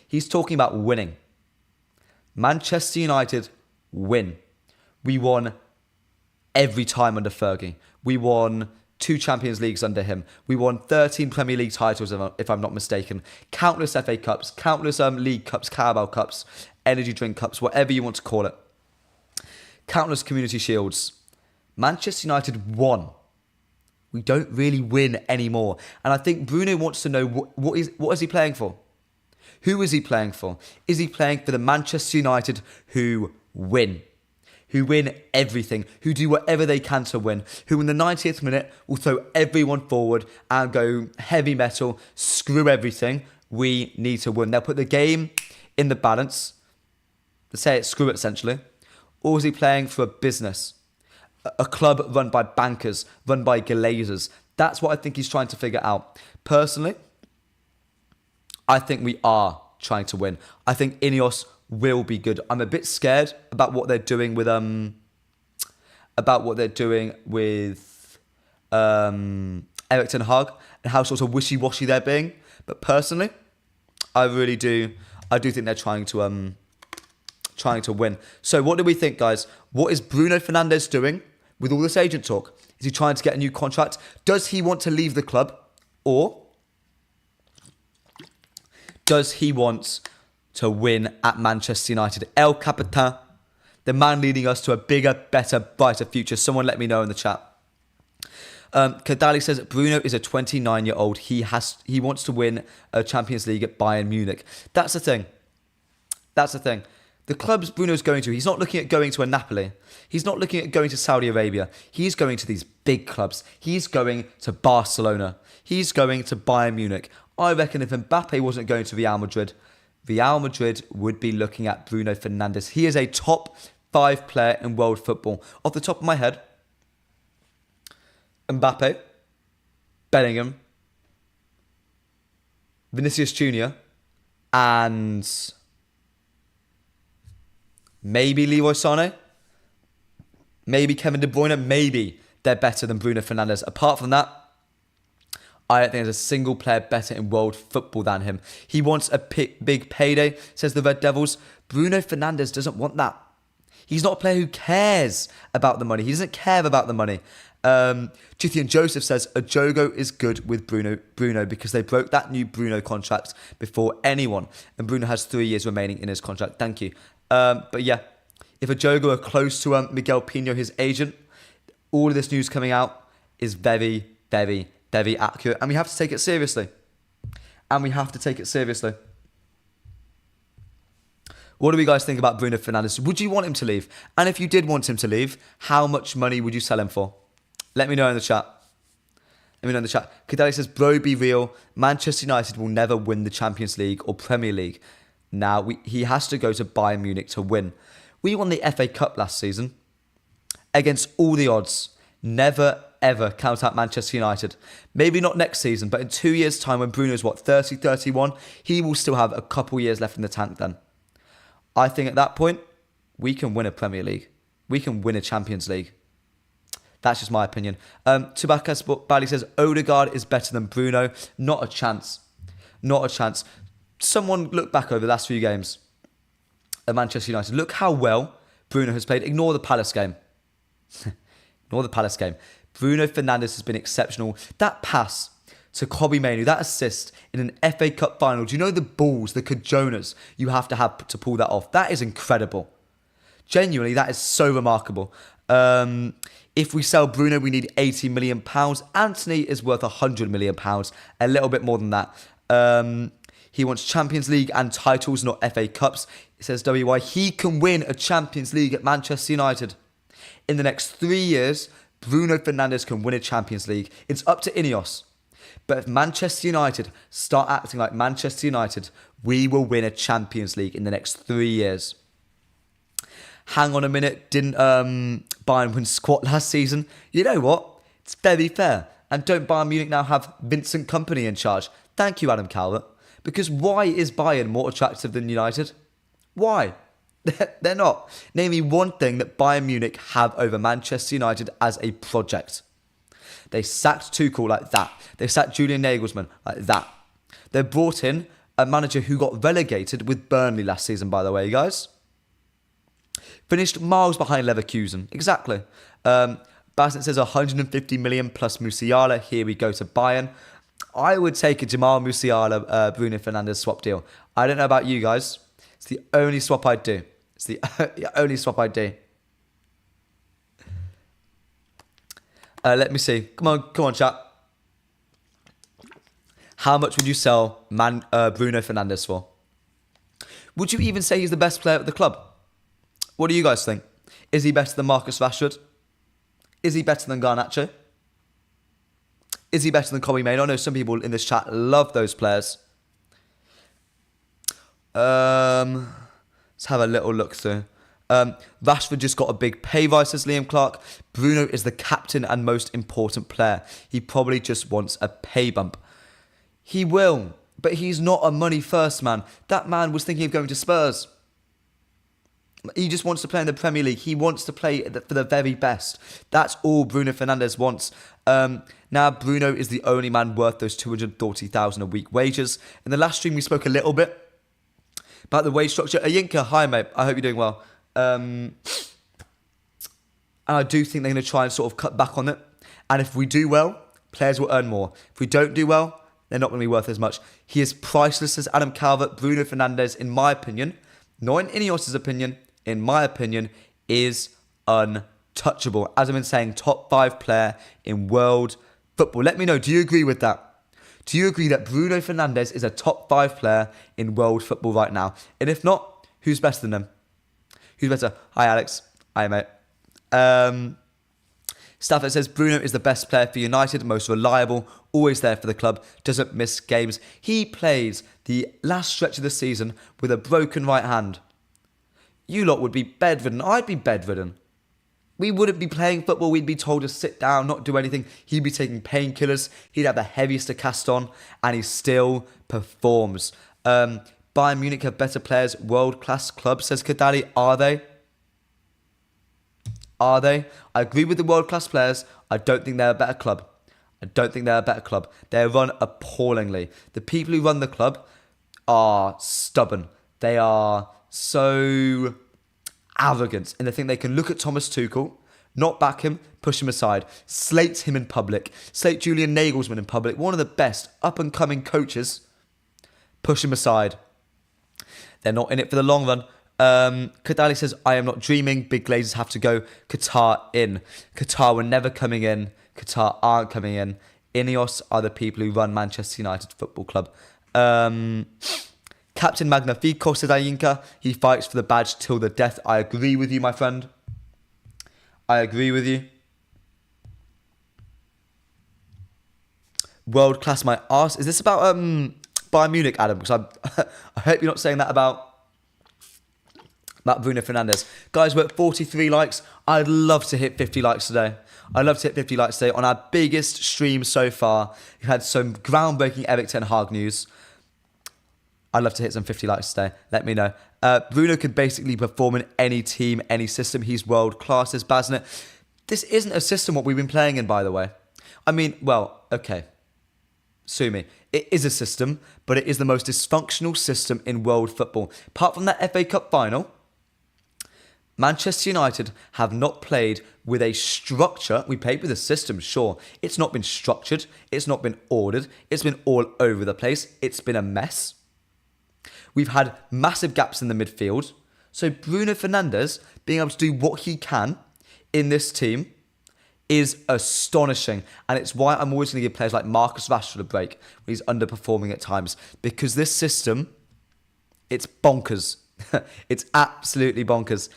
He's talking about winning. Manchester United win. We won every time under Fergie. We won 2 Champions Leagues under him. We won 13 Premier League titles, if I'm not mistaken. Countless FA Cups, countless League Cups, Carabao Cups, Energy Drink Cups, whatever you want to call it. Countless Community Shields. Manchester United won. We don't really win anymore. And I think Bruno wants to know what is he playing for? Who is he playing for? Is he playing for the Manchester United who win? Who win everything, who do whatever they can to win, who in the 90th minute will throw everyone forward and go heavy metal, screw everything, we need to win. They'll put the game in the balance, let's say it's screw it essentially, or is he playing for a business, a club run by bankers, run by glazers? That's what I think he's trying to figure out. Personally, I think we are trying to win. I think Ineos will be good. I'm a bit scared about what they're doing with Eric Ten Hag and how sort of wishy-washy they're being. But personally, I do think they're trying to win. So what do we think, guys? What is Bruno Fernandes doing with all this agent talk? Is he trying to get a new contract? Does he want to leave the club? Or does he want to win at Manchester United? El Capitan, the man leading us to a bigger, better, brighter future. Someone let me know in the chat. Kadali says Bruno is a 29-year-old. He wants to win a Champions League at Bayern Munich. That's the thing. The clubs Bruno's going to, he's not looking at going to a Napoli. He's not looking at going to Saudi Arabia. He's going to these big clubs. He's going to Barcelona. He's going to Bayern Munich. I reckon if Mbappe wasn't going to Real Madrid would be looking at Bruno Fernandes. He is a top 5 player in world football. Off the top of my head, Mbappe, Bellingham, Vinicius Jr. and maybe Leroy Sané, maybe Kevin De Bruyne, maybe they're better than Bruno Fernandes. Apart from that, I don't think there's a single player better in world football than him. He wants a big payday, says the Red Devils. Bruno Fernandes doesn't want that. He's not a player who cares about the money. He doesn't care about the money. Jithian Joseph says, Ajogo is good with Bruno because they broke that new Bruno contract before anyone. And Bruno has 3 years remaining in his contract. Thank you. But yeah, if Ajogo are close to Miguel Pino, his agent, all of this news coming out is very, very, very accurate. And we have to take it seriously. What do you guys think about Bruno Fernandes? Would you want him to leave? And if you did want him to leave, how much money would you sell him for? Let me know in the chat. Kadeli says, bro, be real. Manchester United will never win the Champions League or Premier League. Now, he has to go to Bayern Munich to win. We won the FA Cup last season. Against all the odds. Never, ever count out Manchester United. Maybe not next season, but in 2 years' time when Bruno's, 30, 31, he will still have a couple years left in the tank then. I think at that point, we can win a Premier League. We can win a Champions League. That's just my opinion. Tubakas Bali says, Odegaard is better than Bruno. Not a chance. Someone look back over the last few games at Manchester United. Look how well Bruno has played. Ignore the Palace game. Bruno Fernandes has been exceptional. That pass to Kobbie Mainoo, that assist in an FA Cup final. Do you know the balls, the cajonas you have to pull that off? That is incredible. Genuinely, that is so remarkable. If we sell Bruno, we need £80 million. Anthony is worth £100 million. A little bit more than that. He wants Champions League and titles, not FA Cups. It says WY. He can win a Champions League at Manchester United. In the next 3 years, Bruno Fernandes can win a Champions League. It's up to Ineos. But if Manchester United start acting like Manchester United, we will win a Champions League in the next 3 years. Hang on a minute, didn't Bayern win squat last season? You know what? It's very fair. And don't Bayern Munich now have Vincent Kompany in charge? Thank you, Adam Calvert. Because why is Bayern more attractive than United? Why? They're not. Name me one thing that Bayern Munich have over Manchester United as a project. They sacked Tuchel like that. They sacked Julian Nagelsmann like that. They brought in a manager who got relegated with Burnley last season, by the way, guys. Finished miles behind Leverkusen. Exactly. Bassett says 150 million plus Musiala. Here we go to Bayern. I would take a Jamal Musiala, Bruno Fernandes swap deal. I don't know about you guys. It's the only swap I'd do. It's the only swap I'd do. Let me see. Come on, chat. How much would you sell Bruno Fernandes for? Would you even say he's the best player at the club? What do you guys think? Is he better than Marcus Rashford? Is he better than Garnacho? Is he better than Kobe Mainoo? I know some people in this chat love those players. Let's have a little look through. Rashford just got a big pay rise, says Liam Clark. Bruno is the captain and most important player. He probably just wants a pay bump. He will, but he's not a money first man. That man was thinking of going to Spurs. He just wants to play in the Premier League. He wants to play for the very best. That's all Bruno Fernandes wants. Now, Bruno is the only man worth those 240,000 a week wages. In the last stream, we spoke a little bit about the wage structure. Ayinka, hi mate. I hope you're doing well. And I do think they're going to try and sort of cut back on it. And if we do well, players will earn more. If we don't do well, they're not going to be worth as much. He is priceless, says Adam Calvert. Bruno Fernandes, in my opinion, not in Ineos' opinion, in my opinion, is untouchable. As I've been saying, top 5 player in world football. Let me know, do you agree with that? Do you agree that Bruno Fernandes is a top 5 player in world football right now? And if not, who's better than him? Who's better? Hi, Alex. Hi, mate. Stafford says Bruno is the best player for United, most reliable, always there for the club, doesn't miss games. He plays the last stretch of the season with a broken right hand. You lot would be bedridden. I'd be bedridden. We wouldn't be playing football. We'd be told to sit down, not do anything. He'd be taking painkillers. He'd have the heaviest to cast on, and he still performs. Bayern Munich have better players. World-class club, says Kadali. Are they? Are they? I agree with the world-class players. I don't think they're a better club. They're run appallingly. The people who run the club are stubborn. They are so arrogant. And they think they can look at Thomas Tuchel, not back him, push him aside, slate him in public, slate Julian Nagelsmann in public, one of the best up-and-coming coaches, push him aside. They're not in it for the long run. Kadali says, I am not dreaming. Big Glazers have to go. Qatar in. Qatar were never coming in. Qatar aren't coming in. Ineos are the people who run Manchester United Football Club. Captain Magnifico, says Ayinka. He fights for the badge till the death. I agree with you, my friend. I agree with you. World class my arse. Is this about Bayern Munich, Adam? Because I hope you're not saying that about Bruno Fernandes. Guys, we're at 43 likes. I'd love to hit 50 likes today. On our biggest stream so far. We've had some groundbreaking Erik ten Hag news. I'd love to hit some 50 likes today. Let me know. Bruno could basically perform in any team, any system. He's world class, says Basnet. This isn't a system what we've been playing in, by the way. I mean, well, okay. Sue me. It is a system, but it is the most dysfunctional system in world football. Apart from that FA Cup final, Manchester United have not played with a structure. We played with a system, sure. It's not been structured. It's not been ordered. It's been all over the place. It's been a mess. We've had massive gaps in the midfield. So Bruno Fernandes being able to do what he can in this team is astonishing. And it's why I'm always going to give players like Marcus Rashford a break when he's underperforming at times. Because this system, it's bonkers. It's absolutely bonkers.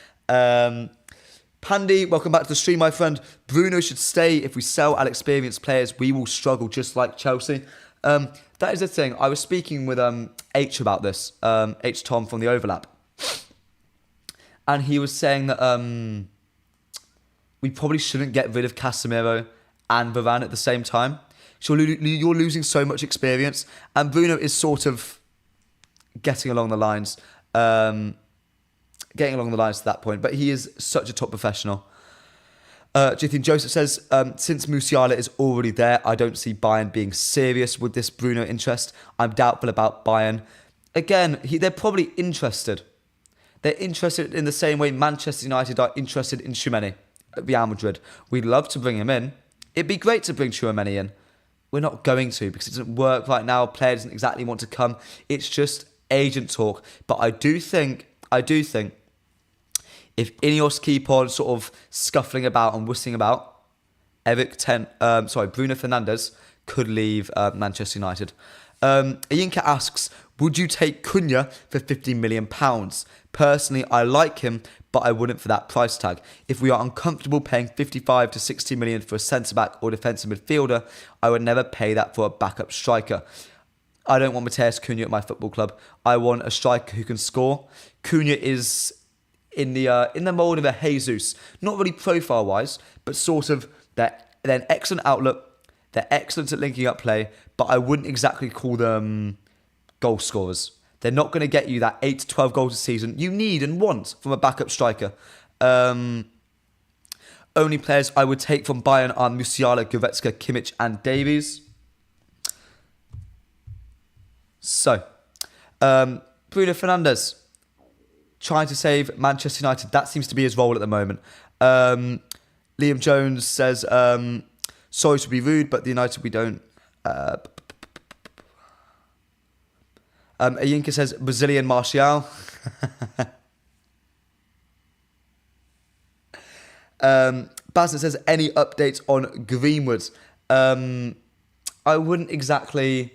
Pandy, welcome back to the stream, my friend. Bruno should stay. If we sell our experienced players, we will struggle just like Chelsea. That is the thing. I was speaking with H about this. H Tom from the Overlap. And he was saying that we probably shouldn't get rid of Casemiro and Varane at the same time. So you're losing so much experience. And Bruno is sort of getting along the lines to that point. But he is such a top professional. Jithin Joseph says, since Musiala is already there, I don't see Bayern being serious with this Bruno interest. I'm doubtful about Bayern. Again, they're probably interested. They're interested in the same way Manchester United are interested in Tchouaméni at Real Madrid. We'd love to bring him in. It'd be great to bring Tchouaméni in. We're not going to because it doesn't work right now. Player doesn't exactly want to come. It's just agent talk. But I do think if Ineos keep on sort of scuffling about and whistling about, Bruno Fernandes could leave Manchester United. Ayinka asks, would you take Cunha for £50 million? Personally, I like him, but I wouldn't for that price tag. If we are uncomfortable paying 55 to 60 million for a centre-back or defensive midfielder, I would never pay that for a backup striker. I don't want Matheus Cunha at my football club. I want a striker who can score. Cunha is in the mould of a Jesus, not really profile-wise, but sort of they're an excellent outlook. They're excellent at linking up play, but I wouldn't exactly call them goal scorers. They're not going to get you that 8 to 12 goals a season you need and want from a backup striker. Only players I would take from Bayern are Musiala, Goretzka, Kimmich and Davies. So, Bruno Fernandes trying to save Manchester United. That seems to be his role at the moment. Liam Jones says, sorry to be rude, but the United we don't... Ayinka says, Brazilian Martial. Bassett says, any updates on Greenwood? I wouldn't exactly...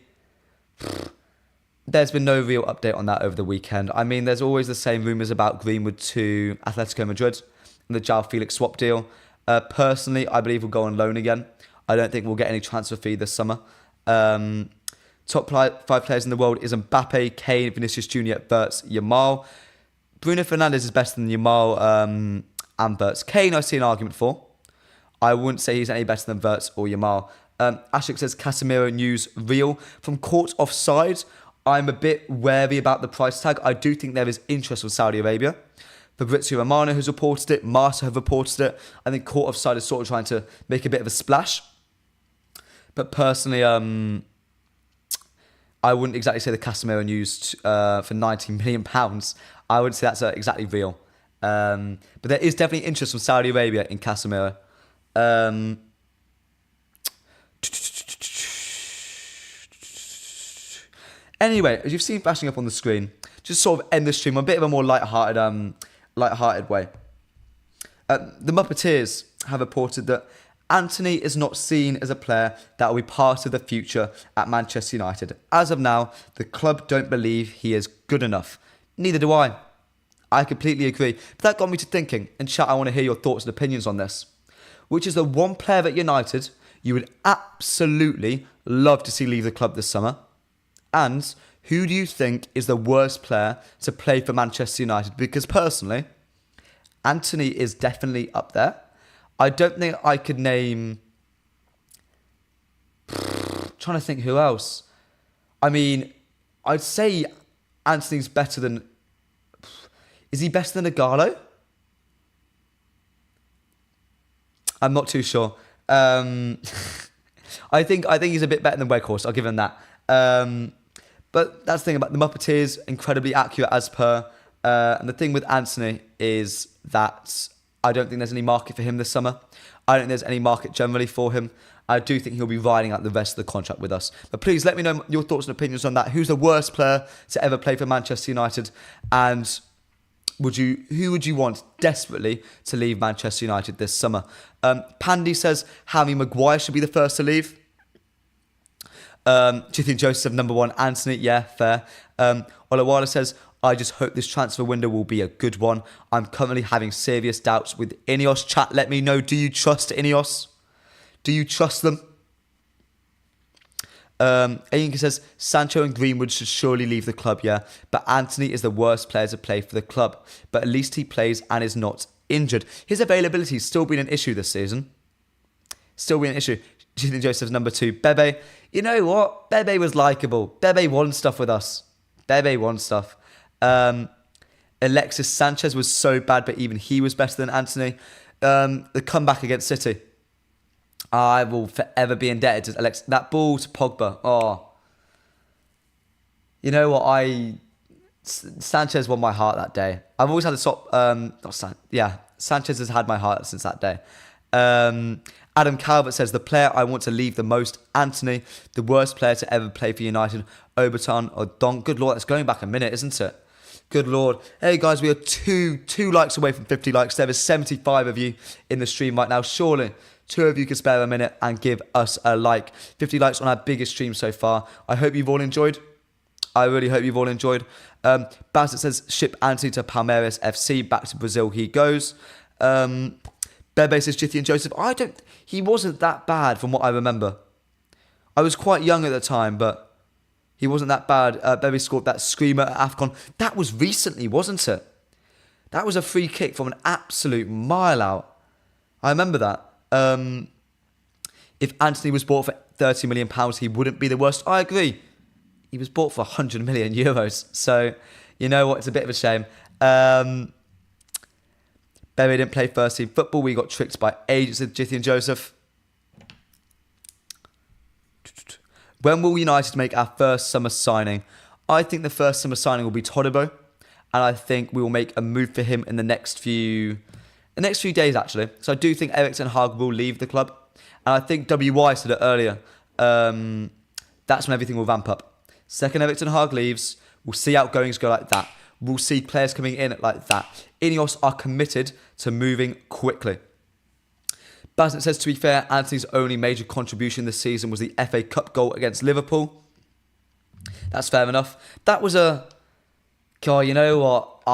There's been no real update on that over the weekend. I mean, there's always the same rumours about Greenwood to Atletico Madrid and the João Felix swap deal. Personally, I believe we'll go on loan again. I don't think we'll get any transfer fee this summer. Top 5 players in the world is Mbappe, Kane, Vinicius Jr., Wirtz, Yamal. Bruno Fernandes is better than Yamal and Wirtz. Kane, I see an argument for. I wouldn't say he's any better than Wirtz or Yamal. Ashik says, Casemiro news real. From court offside, I'm a bit wary about the price tag. I do think there is interest from Saudi Arabia. Fabrizio Romano has reported it. Marta have reported it. I think court offside is sort of trying to make a bit of a splash. But personally, I wouldn't exactly say the Casemiro news for £90 million. I wouldn't say that's exactly real. But there is definitely interest from Saudi Arabia in Casemiro. Anyway, as you've seen flashing up on the screen, just sort of end the stream on a bit of a more light-hearted way. The Muppeteers have reported that Antony is not seen as a player that will be part of the future at Manchester United. As of now, the club don't believe he is good enough. Neither do I. I completely agree. But that got me to thinking, and chat, I want to hear your thoughts and opinions on this. Which is the one player at United you would absolutely love to see leave the club this summer? And who do you think is the worst player to play for Manchester United? Because personally, Antony is definitely up there. I don't think I could name... trying to think who else. I mean, I'd say Antony's better than... Is he better than Ighalo? I'm not too sure. I think he's a bit better than Weghorst. I'll give him that. But that's the thing about the Muppeteers, incredibly accurate as per. And the thing with Antony is that I don't think there's any market for him this summer. I don't think there's any market generally for him. I do think he'll be riding out the rest of the contract with us. But please let me know your thoughts and opinions on that. Who's the worst player to ever play for Manchester United? And who would you want desperately to leave Manchester United this summer? Pandy says Harry Maguire should be the first to leave. Do you think Joseph number 1, Antony? Yeah, fair. Olawala says, I just hope this transfer window will be a good one. I'm currently having serious doubts with Ineos. Chat, let me know. Do you trust Ineos? Do you trust them? Ayinka says, Sancho and Greenwood should surely leave the club, yeah. But Antony is the worst player to play for the club. But at least he plays and is not injured. His availability has still been an issue this season. Still be an issue. Jithy and Joseph's number 2. Bebe. You know what? Bebe was likeable. Bebe won stuff with us. Bebe won stuff. Alexis Sanchez was so bad, but even he was better than Anthony. The comeback against City. I will forever be indebted to Alexis. That ball to Pogba. Oh. You know what? Sanchez won my heart that day. I've always had a Sanchez has had my heart since that day. Adam Calvert says, the player I want to leave the most, Anthony, the worst player to ever play for United, Obertan or Don. Good Lord, that's going back a minute, isn't it? Good Lord. Hey guys, we are two likes away from 50 likes. There is 75 of you in the stream right now. Surely 2 of you can spare a minute and give us a like. 50 likes on our biggest stream so far. I hope you've all enjoyed. I really hope you've all enjoyed. Bassett says, ship Anthony to Palmeiras FC. Back to Brazil he goes. Bebe says, Jithy and Joseph. He wasn't that bad from what I remember. I was quite young at the time, but he wasn't that bad. Bebe scored that screamer at AFCON. That was recently, wasn't it? That was a free kick from an absolute mile out. I remember that. If Anthony was bought for £30 million, he wouldn't be the worst. I agree. He was bought for 100 million euros. So, you know what? It's a bit of a shame. Bebe didn't play first team football. We got tricked by agents with Jithy and Joseph. When will United make our first summer signing? I think the first summer signing will be Todibo. And I think we will make a move for him in the next few days, actually. So I do think Erik ten Hag will leave the club. And I think WY said it earlier. That's when everything will vamp up. Second Erik ten Hag leaves, we'll see outgoings go like that. We'll see players coming in like that. Ineos are committed to moving quickly. Bassett says, to be fair, Anthony's only major contribution this season was the FA Cup goal against Liverpool. That's fair enough. That was God, you know what?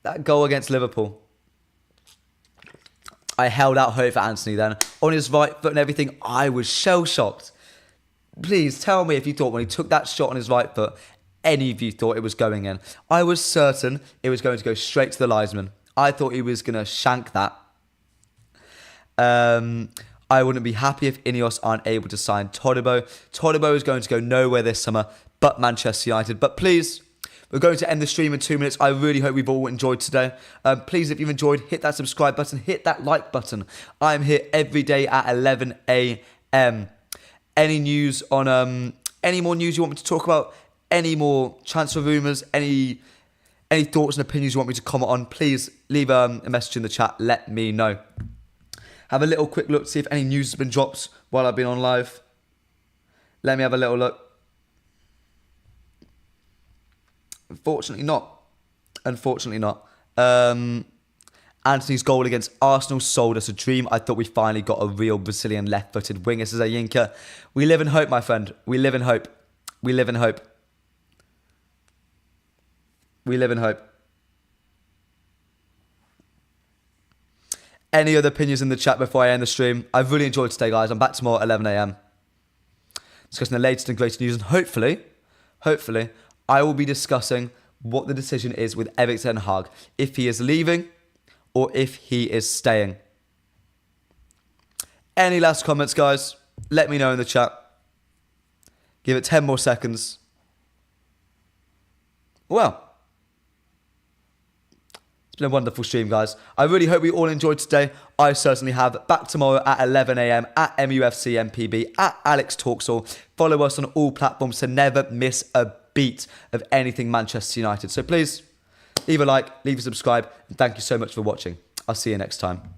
That goal against Liverpool, I held out hope for Anthony then. On his right foot and everything, I was shell-shocked. Please tell me if you thought when he took that shot on his right foot, any of you thought it was going in. I was certain it was going to go straight to the linesman. I thought he was going to shank that. I wouldn't be happy if Ineos aren't able to sign Todibo. Todibo is going to go nowhere this summer but Manchester United. But please, we're going to end the stream in 2 minutes. I really hope we've all enjoyed today. Please, if you've enjoyed, hit that subscribe button, hit that like button. I'm here every day at 11 a.m. Any news on any more news you want me to talk about? Any more transfer rumours? Any thoughts and opinions you want me to comment on? Please leave a message in the chat. Let me know. Have a little quick look to see if any news has been dropped while I've been on live. Let me have a little look. Unfortunately not. Anthony's goal against Arsenal sold us a dream. I thought we finally got a real Brazilian left-footed winger, says Ayinka. We live in hope, my friend. We live in hope. We live in hope. We live in hope. Any other opinions in the chat before I end the stream? I've really enjoyed today, guys. I'm back tomorrow at 11 a.m. discussing the latest and greatest news. And hopefully, I will be discussing what the decision is with Erik ten Hag. If he is leaving or if he is staying. Any last comments, guys? Let me know in the chat. Give it 10 more seconds. Well, it's been a wonderful stream, guys. I really hope we all enjoyed today. I certainly have. Back tomorrow at 11 a.m. at MUFC at Alex Talksall. Follow us on all platforms to never miss a beat of anything Manchester United. So please, leave a like, leave a subscribe, and thank you so much for watching. I'll see you next time.